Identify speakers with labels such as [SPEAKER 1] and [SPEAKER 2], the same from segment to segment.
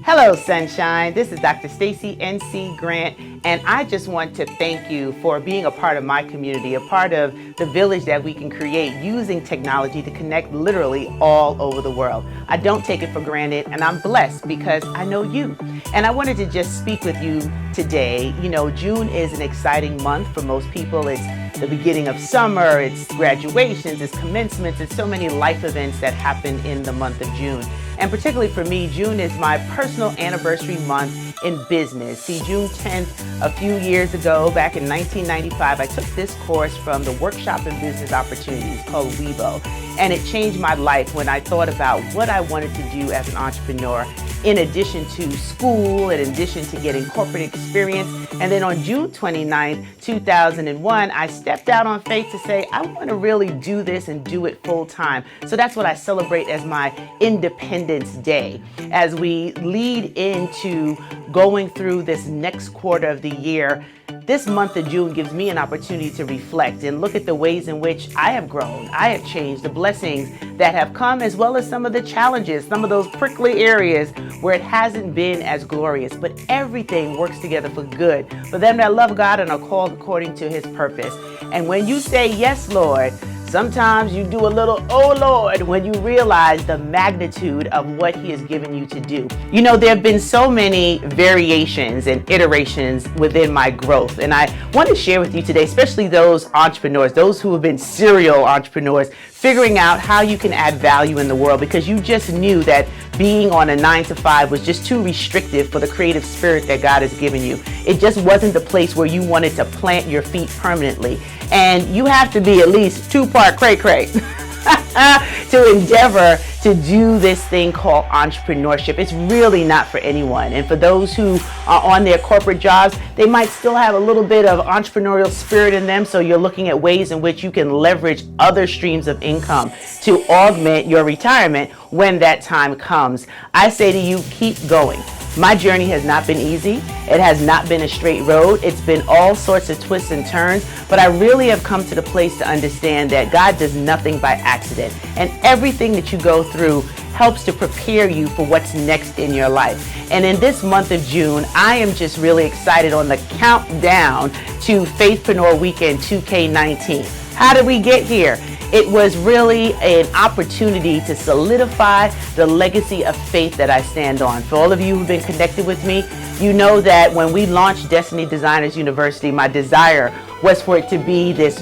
[SPEAKER 1] Hello, Sunshine. This is Dr. Stacy N.C. Grant, and I just want to thank you for being a part of my community, a part of the village that we can create using technology to connect literally all over the world. I don't take it for granted, and I'm blessed because I know you. And I wanted to just speak with you today. You know, June is an exciting month for most people. It's the beginning of summer, it's graduations, it's commencements, it's so many life events that happen in the month of June. And particularly for me, June is my personal anniversary month in business. See, June 10th, a few years ago, back in 1995, I took this course from the Workshop in Business Opportunities called WeBo. And it changed my life when I thought about what I wanted to do as an entrepreneur, in addition to school, in addition to getting corporate experience. And then on June 29th, 2001, I stepped out on faith to say, I want to really do this and do it full time. So that's what I celebrate as my Independence Day. As we lead into going through this next quarter of the year, this month of June gives me an opportunity to reflect and look at the ways in which I have grown, I have changed, the blessings that have come, as well as some of the challenges, some of those prickly areas where it hasn't been as glorious. But everything works together for good for them that love God and are called according to His purpose. And when you say, yes, Lord, sometimes you do a little, oh Lord, when you realize the magnitude of what He has given you to do. You know, there have been so many variations and iterations within my growth. And I want to share with you today, especially those entrepreneurs, those who have been serial entrepreneurs, figuring out how you can add value in the world, because you just knew that being on a 9-to-5 was just too restrictive for the creative spirit that God has given you. It just wasn't the place where you wanted to plant your feet permanently. And you have to be at least 2-part cray-cray to endeavor to do this thing called entrepreneurship. It's really not for anyone. And for those who are on their corporate jobs, they might still have a little bit of entrepreneurial spirit in them. So you're looking at ways in which you can leverage other streams of income to augment your retirement when that time comes. I say to you, keep going. My journey has not been easy. It has not been a straight road. It's been all sorts of twists and turns, but I really have come to the place to understand that God does nothing by accident, and everything that you go through helps to prepare you for what's next in your life. And in this month of June, I am just really excited on the countdown to Faithpreneur Weekend 2K19. How did we get here? It was really an opportunity to solidify the legacy of faith that I stand on. For all of you who've been connected with me, you know that when we launched Destiny Designers University, my desire was for it to be this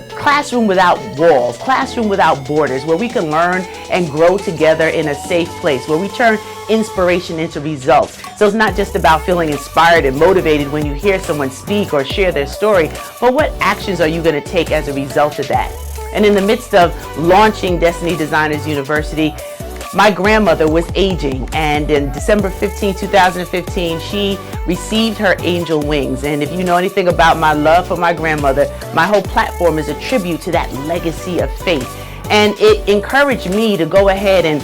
[SPEAKER 1] classroom without walls, classroom without borders, where we can learn and grow together in a safe place, where we turn inspiration into results. So it's not just about feeling inspired and motivated when you hear someone speak or share their story, but what actions are you going to take as a result of that? And in the midst of launching Destiny Designers University, my grandmother was aging, and in December 15, 2015, she received her angel wings. And if you know anything about my love for my grandmother, my whole platform is a tribute to that legacy of faith. And it encouraged me to go ahead and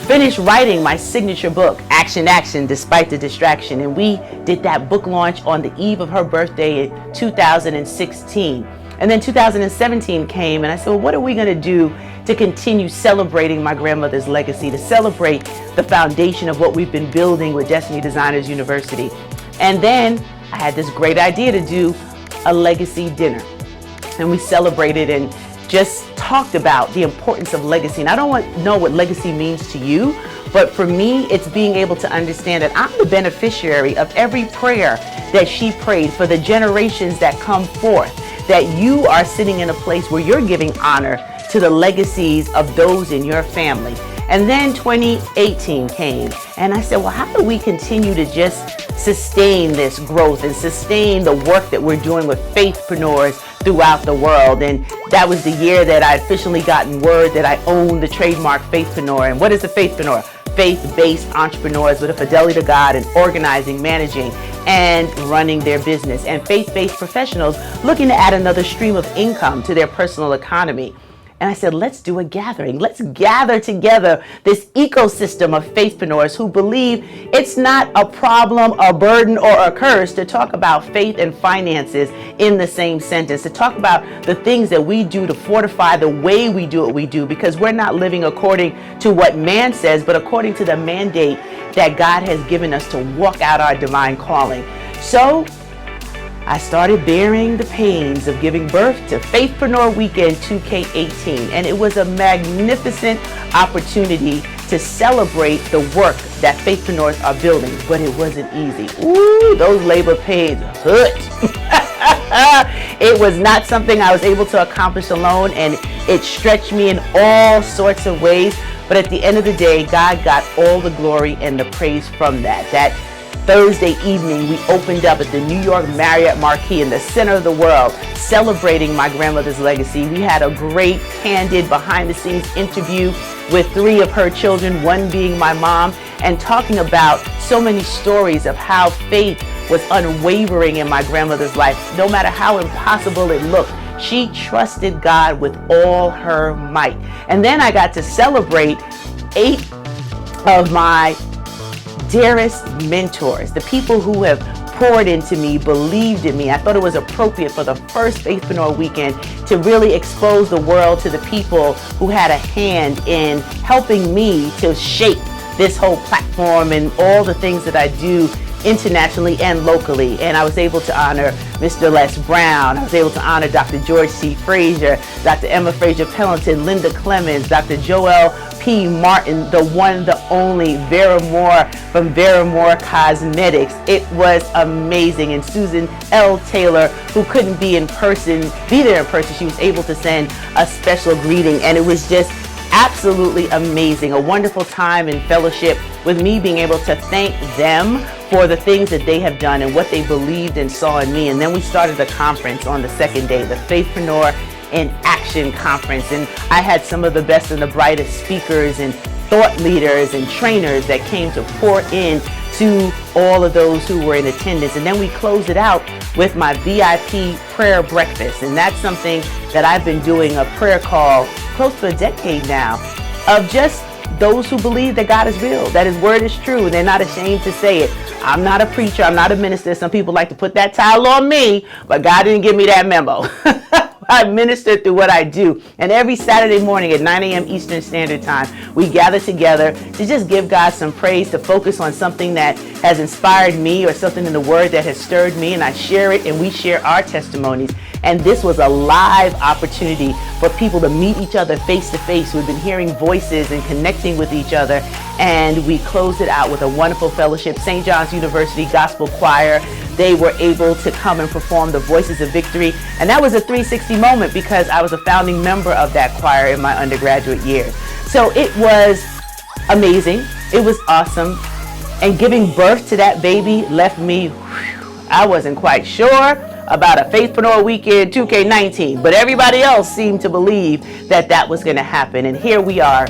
[SPEAKER 1] finish writing my signature book, Action, Action, Despite the Distraction. And we did that book launch on the eve of her birthday in 2016. And then 2017 came, and I said, well, what are we going to do to continue celebrating my grandmother's legacy, to celebrate the foundation of what we've been building with Destiny Designers University? And then I had this great idea to do a legacy dinner. And we celebrated and just talked about the importance of legacy. And I don't know what legacy means to you, but for me, it's being able to understand that I'm the beneficiary of every prayer that she prayed for the generations that come forth, that you are sitting in a place where you're giving honor to the legacies of those in your family. And then 2018 came, and I said, well, how do we continue to just sustain this growth and sustain the work that we're doing with faithpreneurs throughout the world? And that was the year that I officially gotten word that I own the trademark Faithpreneur. And what is a faithpreneur? Faith-based entrepreneurs with a fidelity to God and organizing, managing, and running their business. And faith-based professionals looking to add another stream of income to their personal economy. And I said, let's do a gathering. Let's gather together this ecosystem of faithpreneurs who believe it's not a problem, a burden, or a curse to talk about faith and finances in the same sentence, to talk about the things that we do to fortify the way we do what we do, because we're not living according to what man says, but according to the mandate that God has given us to walk out our divine calling. So I started bearing the pains of giving birth to Faithpreneur Weekend 2K19, and it was a magnificent opportunity to celebrate the work that faithpreneurs are building, but it wasn't easy. Ooh, those labor pains hurt. It was not something I was able to accomplish alone, and it stretched me in all sorts of ways, but at the end of the day, God got all the glory and the praise from that. That Thursday evening, we opened up at the New York Marriott Marquis in the center of the world, celebrating my grandmother's legacy. We had a great, candid, behind-the-scenes interview with 3 of her children, one being my mom, and talking about so many stories of how faith was unwavering in my grandmother's life. No matter how impossible it looked, she trusted God with all her might. And then I got to celebrate 8 of my dearest mentors, the people who have poured into me, believed in me. I thought it was appropriate for the first Faithpreneur Weekend to really expose the world to the people who had a hand in helping me to shape this whole platform and all the things that I do internationally and locally. And I was able to honor Mr. Les Brown. I was able to honor Dr. George C. Frazier, Dr. Emma Frazier Pellington, Linda Clemens, Dr. Joel P. Martin, the one, the only Vera Moore from Vera Moore Cosmetics. It was amazing. And Susan L. Taylor, who couldn't be there in person, she was able to send a special greeting. And it was just absolutely amazing. A wonderful time in fellowship with me, being able to thank them for the things that they have done and what they believed and saw in me. And then we started a conference on the second day, the Faithpreneur in Action Conference. And I had some of the best and the brightest speakers and thought leaders and trainers that came to pour in to all of those who were in attendance. And then we closed it out with my VIP prayer breakfast. And that's something that I've been doing, a prayer call close to a decade now, of just those who believe that God is real, that His word is true, and they're not ashamed to say it. I'm not a preacher, I'm not a minister. Some people like to put that title on me, but God didn't give me that memo. I minister through what I do. And every Saturday morning at 9 a.m. Eastern Standard Time, we gather together to just give God some praise, to focus on something that has inspired me or something in the Word that has stirred me, and I share it and we share our testimonies. And this was a live opportunity for people to meet each other face to face. We've been hearing voices and connecting with each other. And we closed it out with a wonderful fellowship. St. John's University Gospel Choir, they were able to come and perform the Voices of Victory. And that was a 360 moment because I was a founding member of that choir in my undergraduate years. So it was amazing. It was awesome. And giving birth to that baby left me, I wasn't quite sure about a Faithpreneur Weekend 2K19, but everybody else seemed to believe that that was going to happen. And here we are,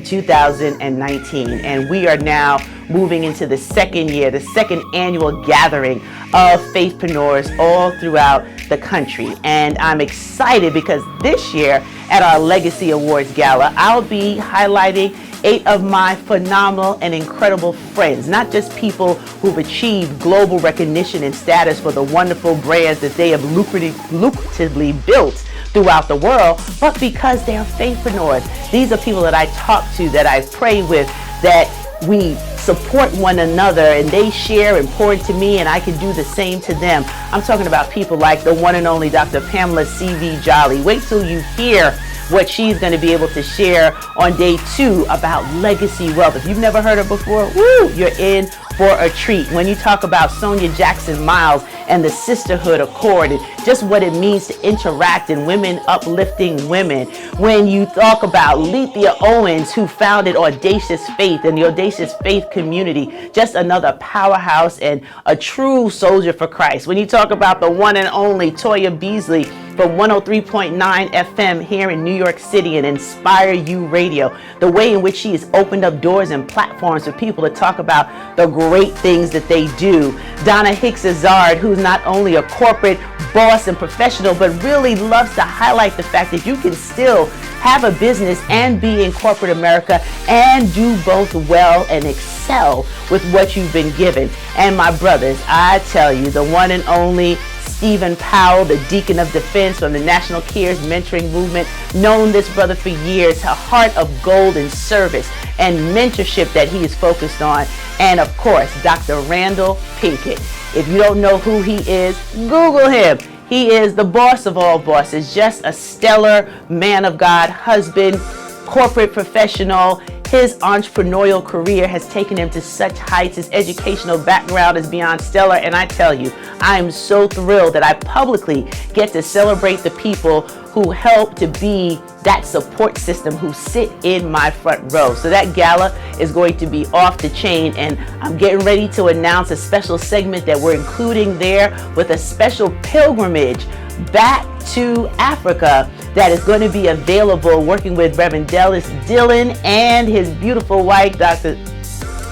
[SPEAKER 1] 2019, and we are now moving into the second year, the second annual gathering of faithpreneurs all throughout the country. And I'm excited because this year at our Legacy Awards Gala, I'll be highlighting 8 of my phenomenal and incredible friends, not just people who've achieved global recognition and status for the wonderful brands that they have lucratively built throughout the world, but because they're faithpreneurs. These are people that I talk to, that I pray with, that we support one another, and they share and pour into me, and I can do the same to them. I'm talking about people like the one and only Dr. Pamela C.V. Jolly. Wait till you hear what she's going to be able to share on day 2 about legacy wealth. If you've never heard her before, woo, you're in for a treat. When you talk about Sonia Jackson Miles and the Sisterhood Accord and just what it means to interact and women uplifting women. When you talk about Lethea Owens, who founded Audacious Faith and the Audacious Faith community, just another powerhouse and a true soldier for Christ. When you talk about the one and only Toya Beasley from 103.9 FM here in New York City and Inspire You Radio, the way in which she has opened up doors and platforms for people to talk about the great things that they do. Donna Hicks-Azard, who's not only a corporate boss and professional, but really loves to highlight the fact that you can still have a business and be in corporate America and do both well and excel with what you've been given. And my brothers, I tell you, the one and only Stephen Powell, the Deacon of Defense from the National Cares Mentoring Movement. Known this brother for years, a heart of gold in service and mentorship that he is focused on. And of course, Dr. Randall Pinkett. If you don't know who he is, Google him. He is the boss of all bosses, just a stellar man of God, husband, corporate professional. His entrepreneurial career has taken him to such heights. His educational background is beyond stellar. And I tell you, I am so thrilled that I publicly get to celebrate the people who help to be that support system, who sit in my front row. So that gala is going to be off the chain, and I'm getting ready to announce a special segment that we're including there with a special pilgrimage back to Africa that is going to be available, working with Reverend Dallas Dillon and his beautiful wife, Dr.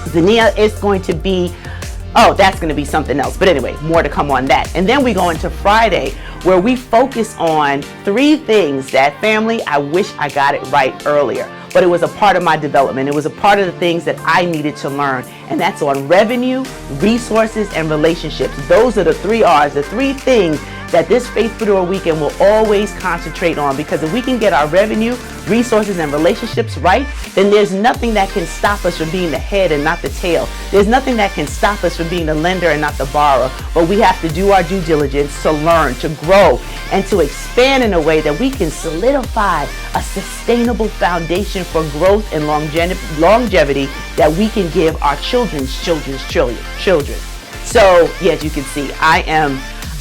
[SPEAKER 1] Zania. It's going to be, oh, that's going to be something else. But anyway, more to come on that. And then we go into Friday, where we focus on 3 things that, family, I wish I got it right earlier. But it was a part of my development. It was a part of the things that I needed to learn. And that's on revenue, resources, and relationships. Those are the 3 R's, the 3 things that this Faithpreneur Weekend will always concentrate on. Because if we can get our revenue, resources, and relationships right, then there's nothing that can stop us from being the head and not the tail. There's nothing that can stop us from being the lender and not the borrower. But we have to do our due diligence to learn, to grow, and to expand in a way that we can solidify a sustainable foundation for growth and longevity that we can give our children's children. So, yes, you can see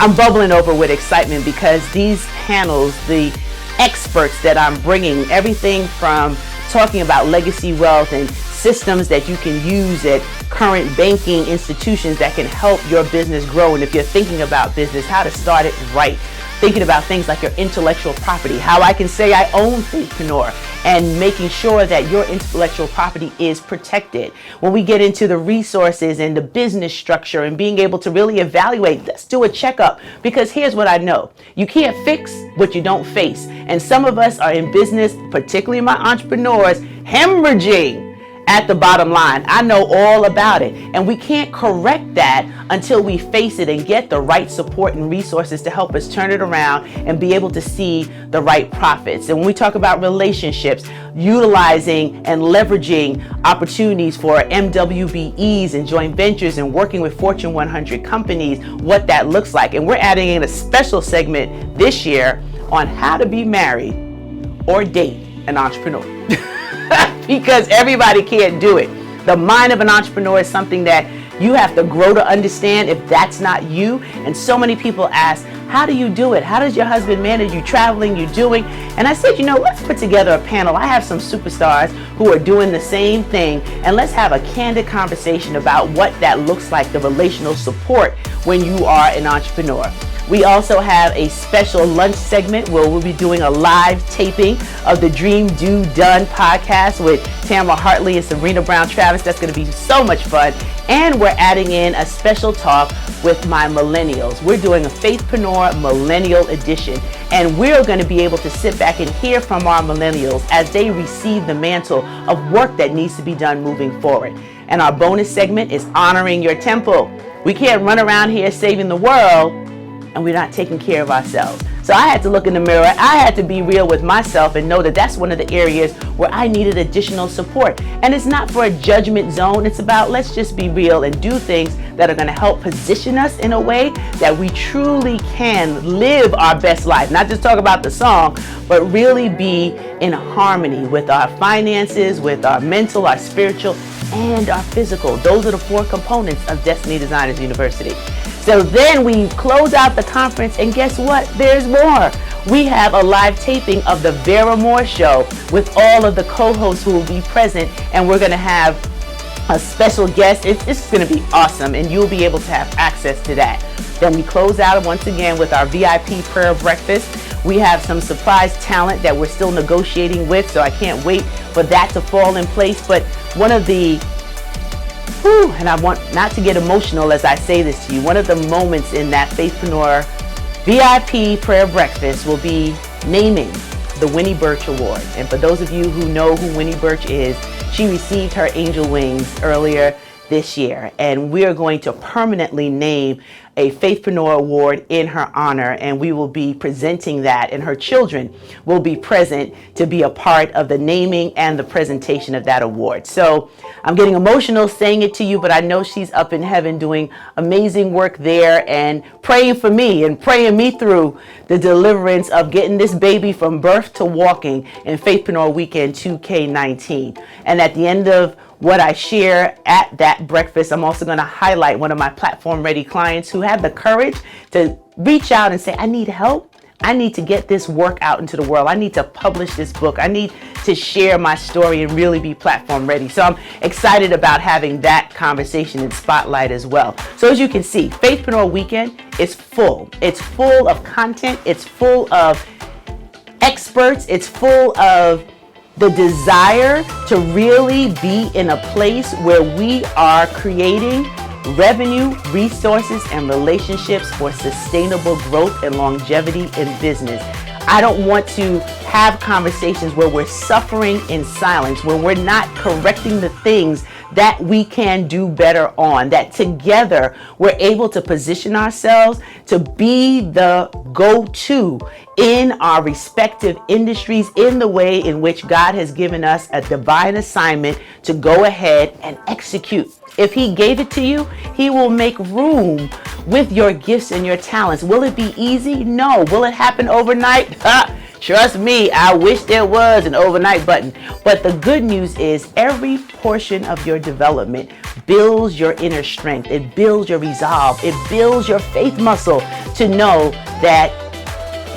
[SPEAKER 1] I'm bubbling over with excitement, because these panels, the experts that I'm bringing, everything from talking about legacy wealth and systems that you can use at current banking institutions that can help your business grow. And if you're thinking about business, how to start it right. Thinking about things like your intellectual property, how I can say I own Faithpreneur, and making sure that your intellectual property is protected. When we get into the resources and the business structure and being able to really evaluate, let's do a checkup, because here's what I know. You can't fix what you don't face. And some of us are in business, particularly my entrepreneurs, hemorrhaging at the bottom line. I know all about it. And we can't correct that until we face it and get the right support and resources to help us turn it around and be able to see the right profits. And when we talk about relationships, utilizing and leveraging opportunities for MWBEs and joint ventures and working with Fortune 100 companies, what that looks like. And we're adding in a special segment this year on how to be married or date an entrepreneur. Because everybody can't do it. The mind of an entrepreneur is something that you have to grow to understand if that's not you. And so many people ask, how do you do it? How does your husband manage you traveling, you doing? And I said, let's put together a panel. I have some superstars who are doing the same thing. And let's have a candid conversation about what that looks like, the relational support when you are an entrepreneur. We also have a special lunch segment where we'll be doing a live taping of the Dream, Do, Done podcast with Tamara Hartley and Sabrina Brown-Travis. That's going to be so much fun. And we're adding in a special talk with my millennials. We're doing a Faithpreneur Millennial Edition. And we're going to be able to sit back and hear from our millennials as they receive the mantle of work that needs to be done moving forward. And our bonus segment is Honoring Your Temple. We can't run around here saving the world and we're not taking care of ourselves. So I had to look in the mirror. I had to be real with myself and know that that's one of the areas where I needed additional support. And it's not for a judgment zone. It's about, let's just be real and do things that are going to help position us in a way that we truly can live our best life. Not just talk about the song, but really be in harmony with our finances, with our mental, our spiritual, and our physical. Those are the 4 components of Destiny Designers University. So then we close out the conference, and guess what? There's more. We have a live taping of the Vera Moore Show with all of the co-hosts who will be present, and we're going to have a special guest. It's going to be awesome, and you'll be able to have access to that. Then we close out once again with our VIP prayer breakfast. We have some surprise talent that we're still negotiating with, so I can't wait for that to fall in place. But one of the and I want not to get emotional as I say this to you, one of the moments in that Faithpreneur VIP prayer breakfast will be naming the Winnie Birch Award. And for those of you who know who Winnie Birch is, she received her angel wings earlier this year, and we are going to permanently name a Faithpreneur Award in her honor, and we will be presenting that, and her children will be present to be a part of the naming and the presentation of that award. So I'm getting emotional saying it to you, but I know she's up in heaven doing amazing work there and praying for me and praying me through the deliverance of getting this baby from birth to walking in Faithpreneur Weekend 2K19. And at the end of what I share at that breakfast, I'm also going to highlight one of my platform ready clients who had the courage to reach out and say, I need help. I need to get this work out into the world. I need to publish this book. I need to share my story and really be platform ready. So I'm excited about having that conversation in Spotlight as well. So as you can see, Faithpreneur Weekend is full. It's full of content. It's full of experts. It's full of the desire to really be in a place where we are creating revenue, resources, and relationships for sustainable growth and longevity in business. I don't want to have conversations where we're suffering in silence, where we're not correcting the things that we can do better on, that together we're able to position ourselves to be the go-to in our respective industries in the way in which God has given us a divine assignment to go ahead and execute. If He gave it to you, He will make room with your gifts and your talents. Will it be easy? No. Will it happen overnight? Trust me, I wish there was an overnight button. But the good news is every portion of your development builds your inner strength. It builds your resolve. It builds your faith muscle to know that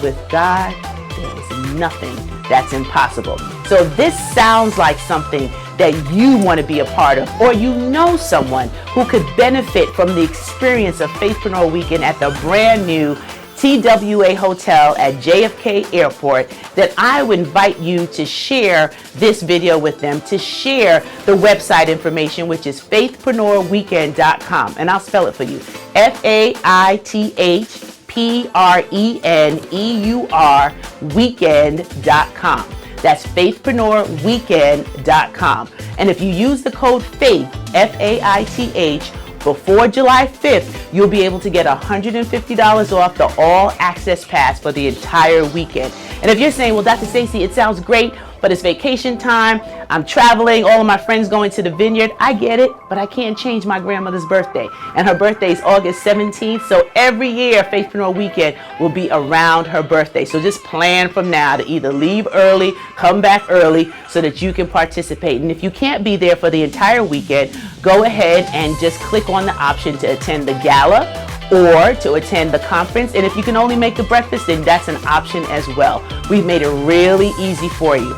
[SPEAKER 1] with God, there is nothing that's impossible. So this sounds like something that you want to be a part of, or you know someone who could benefit from the experience of Faithpreneur Weekend at the brand new TWA Hotel at JFK Airport, that I would invite you to share this video with them, to share the website information, which is FaithpreneurWeekend.com. And I'll spell it for you. FaithPreneur Weekend.com. That's FaithpreneurWeekend.com. And if you use the code FAITH, FAITH, before July 5th, you'll be able to get $150 off the all access pass for the entire weekend. And if you're saying, well, Dr. Stacy, it sounds great, but it's vacation time, I'm traveling, all of my friends going to the vineyard, I get it, but I can't change my grandmother's birthday. And her birthday is August 17th, so every year Faithpreneur Weekend will be around her birthday. So just plan from now to either leave early, come back early, so that you can participate. And if you can't be there for the entire weekend, go ahead and just click on the option to attend the gala or to attend the conference. And if you can only make the breakfast, then that's an option as well. We've made it really easy for you.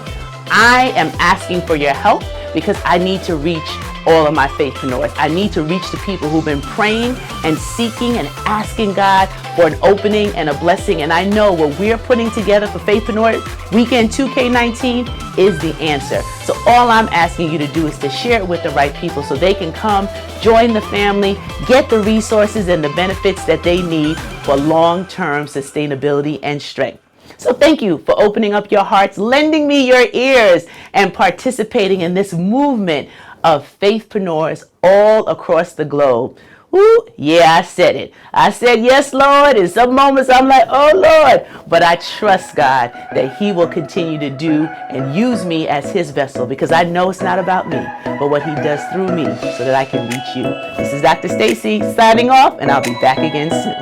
[SPEAKER 1] I am asking for your help because I need to reach all of my faithpreneurs. I need to reach the people who've been praying and seeking and asking God for an opening and a blessing. And I know what we're putting together for Faithpreneur Weekend 2K19 is the answer. So all I'm asking you to do is to share it with the right people so they can come, join the family, get the resources and the benefits that they need for long-term sustainability and strength. So thank you for opening up your hearts, lending me your ears, and participating in this movement of faithpreneurs all across the globe. Ooh, yeah, I said it. I said, yes, Lord. In some moments, I'm like, oh, Lord. But I trust God that He will continue to do and use me as His vessel, because I know it's not about me, but what He does through me so that I can reach you. This is Dr. Stacy signing off, and I'll be back again soon.